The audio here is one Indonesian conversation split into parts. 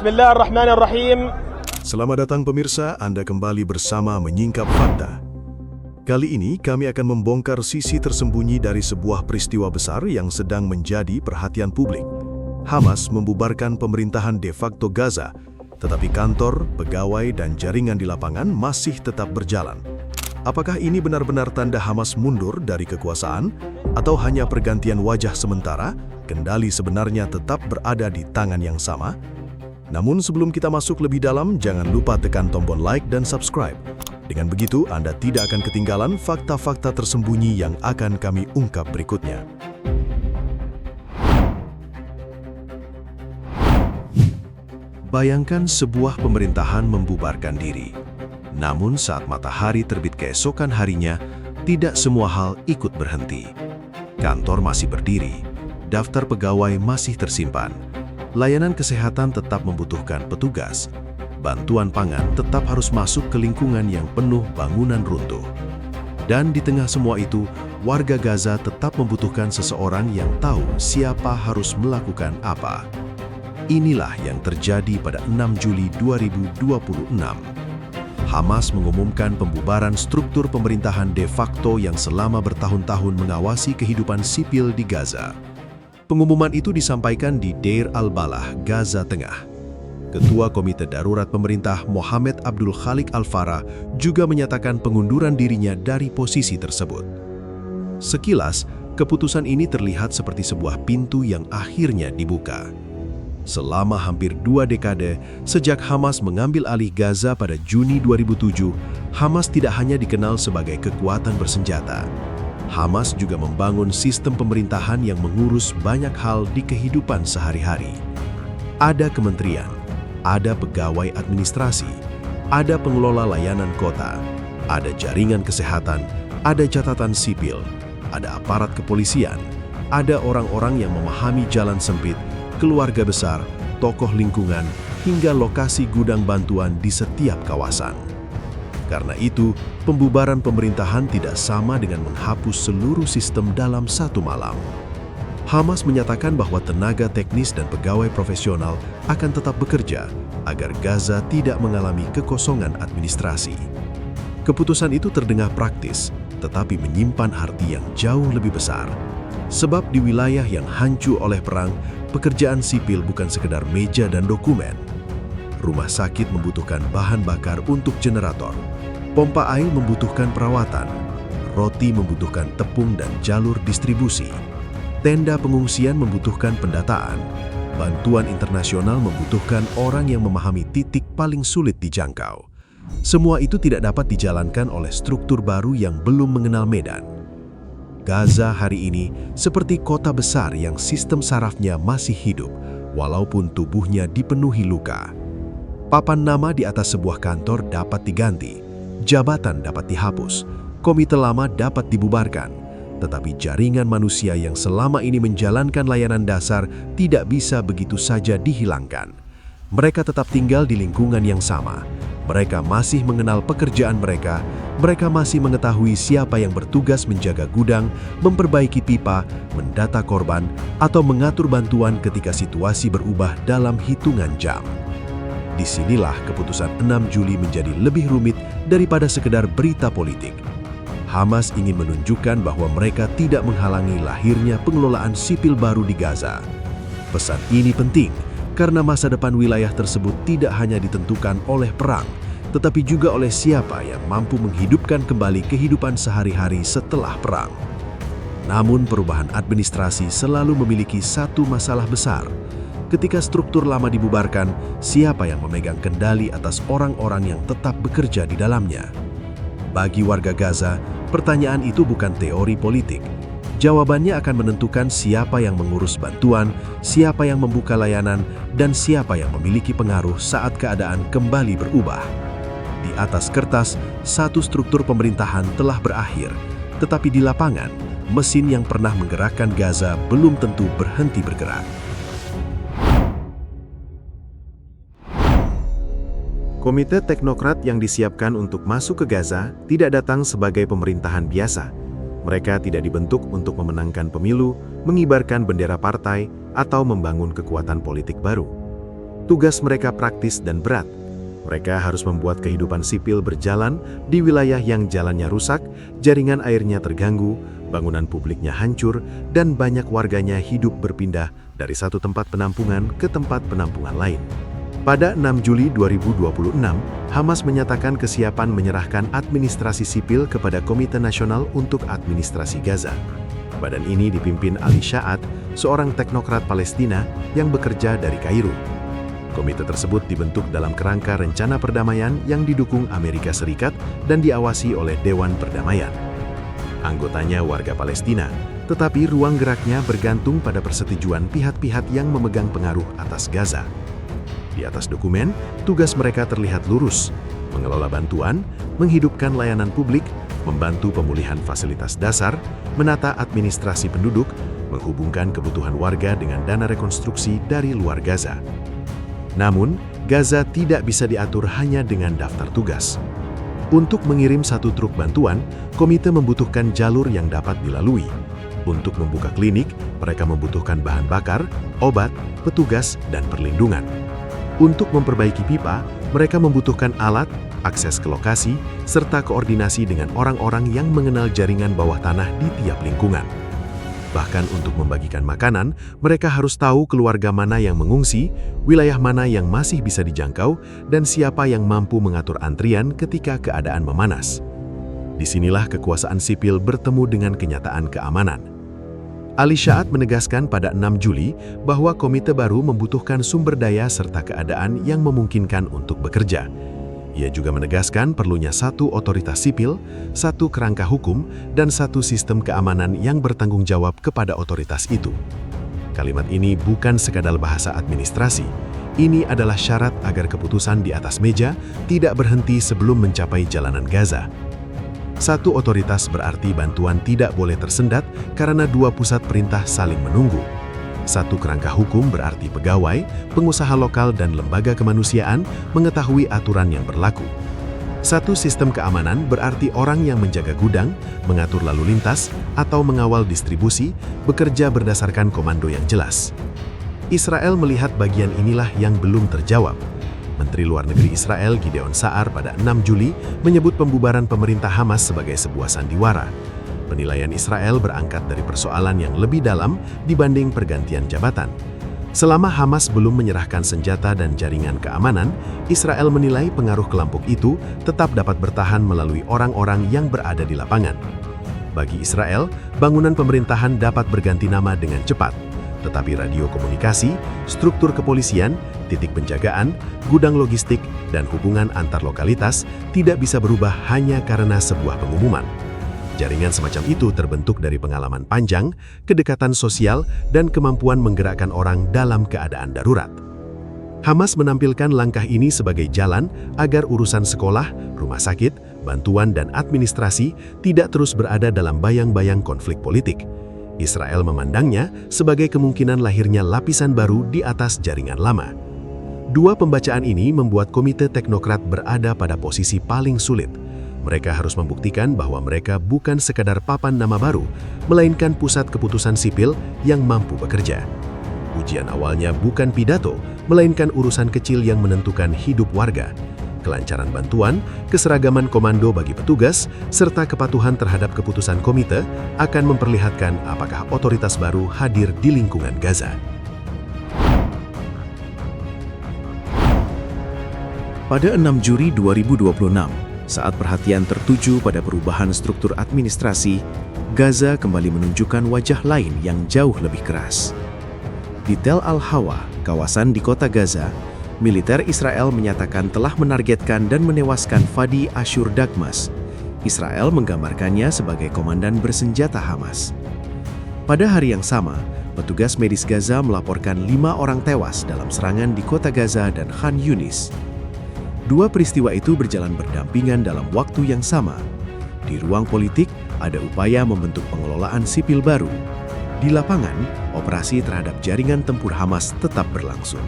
Bismillahirrahmanirrahim. Selamat datang pemirsa, Anda kembali bersama Menyingkap Fakta. Kali ini kami akan membongkar sisi tersembunyi dari sebuah peristiwa besar yang sedang menjadi perhatian publik. Hamas membubarkan pemerintahan de facto Gaza, tetapi kantor, pegawai, dan jaringan di lapangan masih tetap berjalan. Apakah ini benar-benar tanda Hamas mundur dari kekuasaan, atau hanya pergantian wajah sementara, kendali sebenarnya tetap berada di tangan yang sama? Namun sebelum kita masuk lebih dalam, jangan lupa tekan tombol like dan subscribe. Dengan begitu, Anda tidak akan ketinggalan fakta-fakta tersembunyi yang akan kami ungkap berikutnya. Bayangkan sebuah pemerintahan membubarkan diri. Namun saat matahari terbit keesokan harinya, tidak semua hal ikut berhenti. Kantor masih berdiri, daftar pegawai masih tersimpan, layanan kesehatan tetap membutuhkan petugas, bantuan pangan tetap harus masuk ke lingkungan yang penuh bangunan runtuh. Dan di tengah semua itu, warga Gaza tetap membutuhkan seseorang yang tahu siapa harus melakukan apa. Inilah yang terjadi pada 6 Juli 2026. Hamas mengumumkan pembubaran struktur pemerintahan de facto yang selama bertahun-tahun mengawasi kehidupan sipil di Gaza. Pengumuman itu disampaikan di Deir al-Balah, Gaza Tengah. Ketua Komite Darurat Pemerintah Mohamed Abdul Khalik Al-Farah juga menyatakan pengunduran dirinya dari posisi tersebut. Sekilas, keputusan ini terlihat seperti sebuah pintu yang akhirnya dibuka. Selama hampir 2 dekade sejak Hamas mengambil alih Gaza pada Juni 2007, Hamas tidak hanya dikenal sebagai kekuatan bersenjata. Hamas juga membangun sistem pemerintahan yang mengurus banyak hal di kehidupan sehari-hari. Ada kementerian, ada pegawai administrasi, ada pengelola layanan kota, ada jaringan kesehatan, ada catatan sipil, ada aparat kepolisian, ada orang-orang yang memahami jalan sempit, keluarga besar, tokoh lingkungan, hingga lokasi gudang bantuan di setiap kawasan. Karena itu, pembubaran pemerintahan tidak sama dengan menghapus seluruh sistem dalam satu malam. Hamas menyatakan bahwa tenaga teknis dan pegawai profesional akan tetap bekerja agar Gaza tidak mengalami kekosongan administrasi. Keputusan itu terdengar praktis, tetapi menyimpan arti yang jauh lebih besar. Sebab di wilayah yang hancur oleh perang, pekerjaan sipil bukan sekedar meja dan dokumen. Rumah sakit membutuhkan bahan bakar untuk generator, pompa air membutuhkan perawatan, roti membutuhkan tepung dan jalur distribusi, tenda pengungsian membutuhkan pendataan, bantuan internasional membutuhkan orang yang memahami titik paling sulit dijangkau. Semua itu tidak dapat dijalankan oleh struktur baru yang belum mengenal medan. Gaza hari ini seperti kota besar yang sistem sarafnya masih hidup, walaupun tubuhnya dipenuhi luka. Papan nama di atas sebuah kantor dapat diganti, jabatan dapat dihapus, komite lama dapat dibubarkan, tetapi jaringan manusia yang selama ini menjalankan layanan dasar tidak bisa begitu saja dihilangkan. Mereka tetap tinggal di lingkungan yang sama. Mereka masih mengenal pekerjaan mereka masih mengetahui siapa yang bertugas menjaga gudang, memperbaiki pipa, mendata korban, atau mengatur bantuan ketika situasi berubah dalam hitungan jam. Disinilah keputusan 6 Juli menjadi lebih rumit daripada sekedar berita politik. Hamas ingin menunjukkan bahwa mereka tidak menghalangi lahirnya pengelolaan sipil baru di Gaza. Pesan ini penting karena masa depan wilayah tersebut tidak hanya ditentukan oleh perang, tetapi juga oleh siapa yang mampu menghidupkan kembali kehidupan sehari-hari setelah perang. Namun perubahan administrasi selalu memiliki satu masalah besar. Ketika struktur lama dibubarkan, siapa yang memegang kendali atas orang-orang yang tetap bekerja di dalamnya? Bagi warga Gaza, pertanyaan itu bukan teori politik. Jawabannya akan menentukan siapa yang mengurus bantuan, siapa yang membuka layanan, dan siapa yang memiliki pengaruh saat keadaan kembali berubah. Di atas kertas, satu struktur pemerintahan telah berakhir, tetapi di lapangan, mesin yang pernah menggerakkan Gaza belum tentu berhenti bergerak. Komite teknokrat yang disiapkan untuk masuk ke Gaza tidak datang sebagai pemerintahan biasa. Mereka tidak dibentuk untuk memenangkan pemilu, mengibarkan bendera partai, atau membangun kekuatan politik baru. Tugas mereka praktis dan berat. Mereka harus membuat kehidupan sipil berjalan di wilayah yang jalannya rusak, jaringan airnya terganggu, bangunan publiknya hancur, dan banyak warganya hidup berpindah dari satu tempat penampungan ke tempat penampungan lain. Pada 6 Juli 2026, Hamas menyatakan kesiapan menyerahkan administrasi sipil kepada Komite Nasional untuk Administrasi Gaza. Badan ini dipimpin Ali Sha'ath, seorang teknokrat Palestina yang bekerja dari Kairo. Komite tersebut dibentuk dalam kerangka rencana perdamaian yang didukung Amerika Serikat dan diawasi oleh Dewan Perdamaian. Anggotanya warga Palestina, tetapi ruang geraknya bergantung pada persetujuan pihak-pihak yang memegang pengaruh atas Gaza. Di atas dokumen, tugas mereka terlihat lurus: mengelola bantuan, menghidupkan layanan publik, membantu pemulihan fasilitas dasar, menata administrasi penduduk, menghubungkan kebutuhan warga dengan dana rekonstruksi dari luar Gaza. Namun, Gaza tidak bisa diatur hanya dengan daftar tugas. Untuk mengirim satu truk bantuan, komite membutuhkan jalur yang dapat dilalui. Untuk membuka klinik, mereka membutuhkan bahan bakar, obat, petugas, dan perlindungan. Untuk memperbaiki pipa, mereka membutuhkan alat, akses ke lokasi, serta koordinasi dengan orang-orang yang mengenal jaringan bawah tanah di tiap lingkungan. Bahkan untuk membagikan makanan, mereka harus tahu keluarga mana yang mengungsi, wilayah mana yang masih bisa dijangkau, dan siapa yang mampu mengatur antrian ketika keadaan memanas. Disinilah kekuasaan sipil bertemu dengan kenyataan keamanan. Ali Sha'ath menegaskan pada 6 Juli bahwa komite baru membutuhkan sumber daya serta keadaan yang memungkinkan untuk bekerja. Ia juga menegaskan perlunya satu otoritas sipil, satu kerangka hukum, dan satu sistem keamanan yang bertanggung jawab kepada otoritas itu. Kalimat ini bukan sekadar bahasa administrasi. Ini adalah syarat agar keputusan di atas meja tidak berhenti sebelum mencapai jalanan Gaza. Satu otoritas berarti bantuan tidak boleh tersendat karena dua pusat perintah saling menunggu. Satu kerangka hukum berarti pegawai, pengusaha lokal, dan lembaga kemanusiaan mengetahui aturan yang berlaku. Satu sistem keamanan berarti orang yang menjaga gudang, mengatur lalu lintas, atau mengawal distribusi, bekerja berdasarkan komando yang jelas. Israel melihat bagian inilah yang belum terjawab. Menteri Luar Negeri Israel Gideon Sa'ar pada 6 Juli menyebut pembubaran pemerintah Hamas sebagai sebuah sandiwara. Penilaian Israel berangkat dari persoalan yang lebih dalam dibanding pergantian jabatan. Selama Hamas belum menyerahkan senjata dan jaringan keamanan, Israel menilai pengaruh kelompok itu tetap dapat bertahan melalui orang-orang yang berada di lapangan. Bagi Israel, bangunan pemerintahan dapat berganti nama dengan cepat, tetapi radio komunikasi, struktur kepolisian, titik penjagaan, gudang logistik, dan hubungan antar lokalitas tidak bisa berubah hanya karena sebuah pengumuman. Jaringan semacam itu terbentuk dari pengalaman panjang, kedekatan sosial, dan kemampuan menggerakkan orang dalam keadaan darurat. Hamas menampilkan langkah ini sebagai jalan agar urusan sekolah, rumah sakit, bantuan, dan administrasi tidak terus berada dalam bayang-bayang konflik politik. Israel memandangnya sebagai kemungkinan lahirnya lapisan baru di atas jaringan lama. Dua pembacaan ini membuat komite teknokrat berada pada posisi paling sulit. Mereka harus membuktikan bahwa mereka bukan sekadar papan nama baru, melainkan pusat keputusan sipil yang mampu bekerja. Ujian awalnya bukan pidato, melainkan urusan kecil yang menentukan hidup warga. Kelancaran bantuan, keseragaman komando bagi petugas, serta kepatuhan terhadap keputusan komite akan memperlihatkan apakah otoritas baru hadir di lingkungan Gaza. Pada 6 Juli 2026, saat perhatian tertuju pada perubahan struktur administrasi, Gaza kembali menunjukkan wajah lain yang jauh lebih keras. Di Tel Al-Hawa, kawasan di kota Gaza, militer Israel menyatakan telah menargetkan dan menewaskan Fadi Ashur Dagmas. Israel menggambarkannya sebagai komandan bersenjata Hamas. Pada hari yang sama, petugas medis Gaza melaporkan 5 orang tewas dalam serangan di kota Gaza dan Khan Yunis. Dua peristiwa itu berjalan berdampingan dalam waktu yang sama. Di ruang politik, ada upaya membentuk pengelolaan sipil baru. Di lapangan, operasi terhadap jaringan tempur Hamas tetap berlangsung.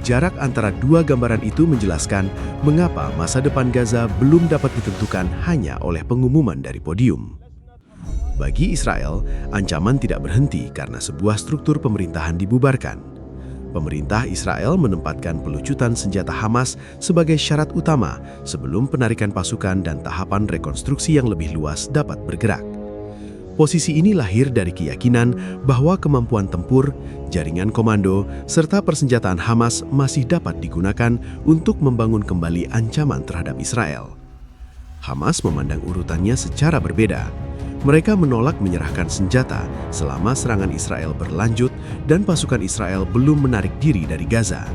Jarak antara dua gambaran itu menjelaskan mengapa masa depan Gaza belum dapat ditentukan hanya oleh pengumuman dari podium. Bagi Israel, ancaman tidak berhenti karena sebuah struktur pemerintahan dibubarkan. Pemerintah Israel menempatkan pelucutan senjata Hamas sebagai syarat utama sebelum penarikan pasukan dan tahapan rekonstruksi yang lebih luas dapat bergerak. Posisi ini lahir dari keyakinan bahwa kemampuan tempur, jaringan komando, serta persenjataan Hamas masih dapat digunakan untuk membangun kembali ancaman terhadap Israel. Hamas memandang urutannya secara berbeda. Mereka menolak menyerahkan senjata selama serangan Israel berlanjut dan pasukan Israel belum menarik diri dari Gaza.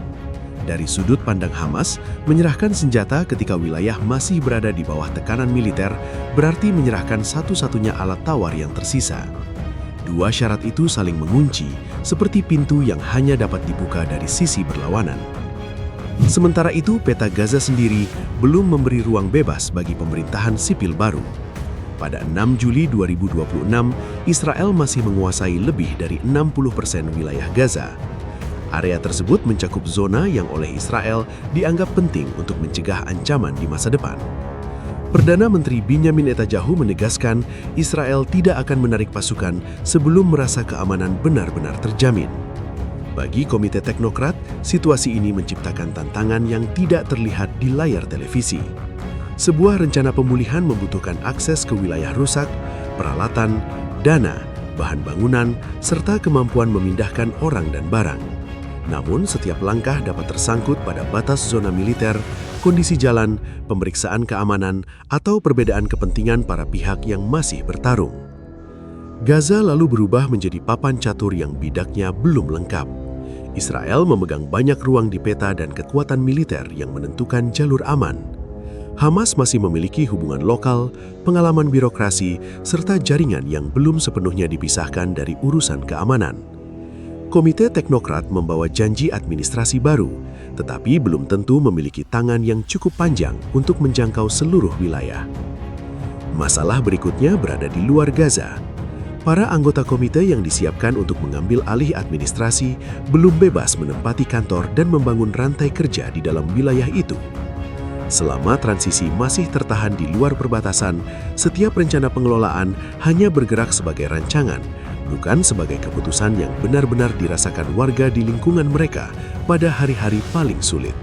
Dari sudut pandang Hamas, menyerahkan senjata ketika wilayah masih berada di bawah tekanan militer berarti menyerahkan satu-satunya alat tawar yang tersisa. Dua syarat itu saling mengunci, seperti pintu yang hanya dapat dibuka dari sisi berlawanan. Sementara itu, peta Gaza sendiri belum memberi ruang bebas bagi pemerintahan sipil baru. Pada 6 Juli 2026, Israel masih menguasai lebih dari 60% wilayah Gaza. Area tersebut mencakup zona yang oleh Israel dianggap penting untuk mencegah ancaman di masa depan. Perdana Menteri Benjamin Netanyahu menegaskan Israel tidak akan menarik pasukan sebelum merasa keamanan benar-benar terjamin. Bagi Komite Teknokrat, situasi ini menciptakan tantangan yang tidak terlihat di layar televisi. Sebuah rencana pemulihan membutuhkan akses ke wilayah rusak, peralatan, dana, bahan bangunan, serta kemampuan memindahkan orang dan barang. Namun, setiap langkah dapat tersangkut pada batas zona militer, kondisi jalan, pemeriksaan keamanan, atau perbedaan kepentingan para pihak yang masih bertarung. Gaza lalu berubah menjadi papan catur yang bidaknya belum lengkap. Israel memegang banyak ruang di peta dan kekuatan militer yang menentukan jalur aman. Hamas masih memiliki hubungan lokal, pengalaman birokrasi, serta jaringan yang belum sepenuhnya dipisahkan dari urusan keamanan. Komite Teknokrat membawa janji administrasi baru, tetapi belum tentu memiliki tangan yang cukup panjang untuk menjangkau seluruh wilayah. Masalah berikutnya berada di luar Gaza. Para anggota komite yang disiapkan untuk mengambil alih administrasi belum bebas menempati kantor dan membangun rantai kerja di dalam wilayah itu. Selama transisi masih tertahan di luar perbatasan, setiap rencana pengelolaan hanya bergerak sebagai rancangan, bukan sebagai keputusan yang benar-benar dirasakan warga di lingkungan mereka pada hari-hari paling sulit.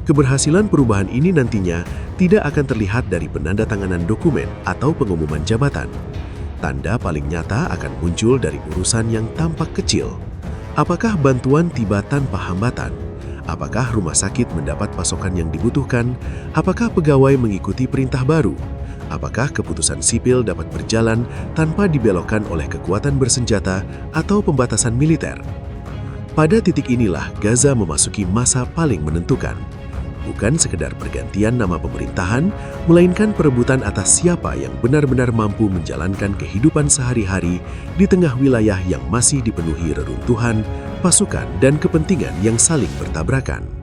Keberhasilan perubahan ini nantinya tidak akan terlihat dari penandatanganan dokumen atau pengumuman jabatan. Tanda paling nyata akan muncul dari urusan yang tampak kecil. Apakah bantuan tiba tanpa hambatan? Apakah rumah sakit mendapat pasokan yang dibutuhkan? Apakah pegawai mengikuti perintah baru? Apakah keputusan sipil dapat berjalan tanpa dibelokkan oleh kekuatan bersenjata atau pembatasan militer? Pada titik inilah Gaza memasuki masa paling menentukan. Bukan sekedar pergantian nama pemerintahan, melainkan perebutan atas siapa yang benar-benar mampu menjalankan kehidupan sehari-hari di tengah wilayah yang masih dipenuhi reruntuhan, pasukan, dan kepentingan yang saling bertabrakan.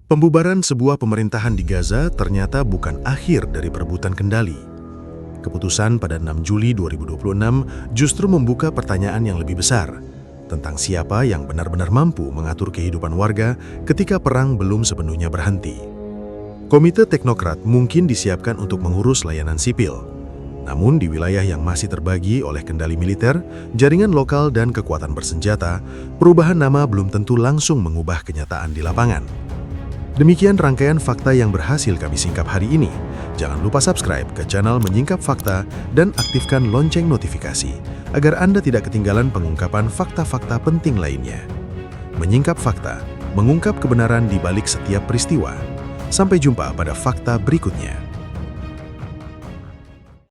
Pembubaran sebuah pemerintahan di Gaza ternyata bukan akhir dari perebutan kendali. Keputusan pada 6 Juli 2026 justru membuka pertanyaan yang lebih besar tentang siapa yang benar-benar mampu mengatur kehidupan warga ketika perang belum sepenuhnya berhenti. Komite Teknokrat mungkin disiapkan untuk mengurus layanan sipil. Namun di wilayah yang masih terbagi oleh kendali militer, jaringan lokal dan kekuatan bersenjata, perubahan nama belum tentu langsung mengubah kenyataan di lapangan. Demikian rangkaian fakta yang berhasil kami singkap hari ini. Jangan lupa subscribe ke channel Menyingkap Fakta dan aktifkan lonceng notifikasi agar Anda tidak ketinggalan pengungkapan fakta-fakta penting lainnya. Menyingkap Fakta, mengungkap kebenaran di balik setiap peristiwa. Sampai jumpa pada fakta berikutnya.